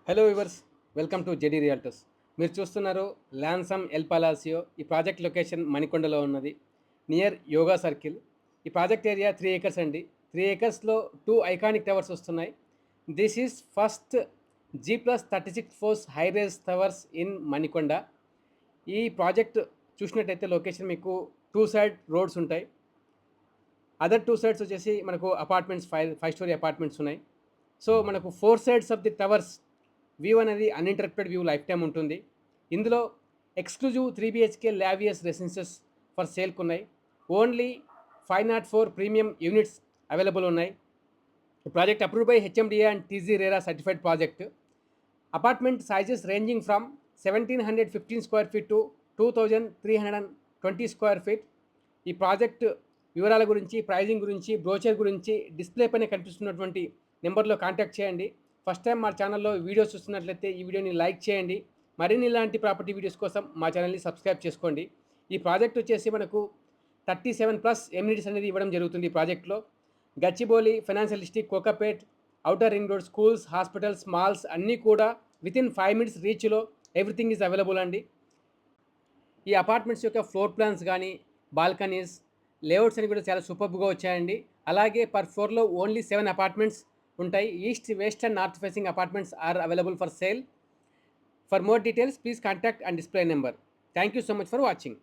Hello viewers, welcome to JD realtors. మీరు చూస్తున్నారు ల్యాన్సమ్ L పలాసియో. ఈ ప్రాజెక్ట్ లొకేషన్ మణికొండలో ఉన్నది, నియర్ యోగా సర్కిల్. ఈ ప్రాజెక్ట్ ఏరియా 3 acres అండి. 3 acresలో 2 ఐకానిక్ టవర్స్ వస్తున్నాయి. This is first G+36 high raise towers in Manikonda. ఈ ప్రాజెక్ట్ చూసినట్టయితే లొకేషన్ మీకు 2 సైడ్ రోడ్స్ ఉంటాయి. అదర్ 2 సైడ్స్ వచ్చేసి మనకు అపార్ట్మెంట్స్, ఫైవ్ స్టోరీ అపార్ట్మెంట్స్ ఉన్నాయి. సో మనకు 4 sides of the towers view అనేది అన్ఇంటరప్టెడ్ వ్యూ లైఫ్ టైం ఉంటుంది. ఇందులో ఎక్స్క్లూజివ్ 3 BHK లావియస్ రెసిడెన్సెస్ ఫర్ సేల్కి ఉన్నాయి. ఓన్లీ 504 ప్రీమియం యూనిట్స్ అవైలబుల్ ఉన్నాయి. Project approved by HMDA and TG RERA certified project. Apartment sizes ranging from 1715 square feet to 2320 square feet. ఈ project వివరాల గురించి, pricing గురించి, brochure గురించి డిస్ప్లే పైన కనిపిస్తున్నటువంటి నెంబర్లో కాంటాక్ట్ చేయండి. ఫస్ట్ టైం మా ఛానల్లో వీడియోస్ చూస్తున్నట్లయితే ఈ వీడియోని లైక్ చేయండి. మరిన్ని ఇలాంటి ప్రాపర్టీ వీడియోస్ కోసం మా ఛానల్ని సబ్స్క్రైబ్ చేసుకోండి. ఈ ప్రాజెక్ట్ వచ్చేసి మనకు 37+ ఎమ్యూనిటీస్ అనేది ఇవ్వడం జరుగుతుంది. ఈ ప్రాజెక్ట్లో Gachibowli, financial district, Kokapet, outer ring road, schools, hospitals, malls అన్నీ కూడా వితిన్ 5 minutes రీచ్లో ఎవ్రీథింగ్ ఈజ్ అవైలబుల్ అండి. ఈ అపార్ట్మెంట్స్ యొక్క ఫ్లోర్ ప్లాన్స్ కానీ, బాల్కనీస్, లేఅవుట్స్ అని కూడా చాలా సూపర్బ్గా వచ్చాయండి. అలాగే పర్ ఫ్లోర్లో ఓన్లీ 7 అపార్ట్మెంట్స్ ఉంటాయి. East, west and north facing apartments are available for sale. For more details please contact and display number. Thank you so much for watching.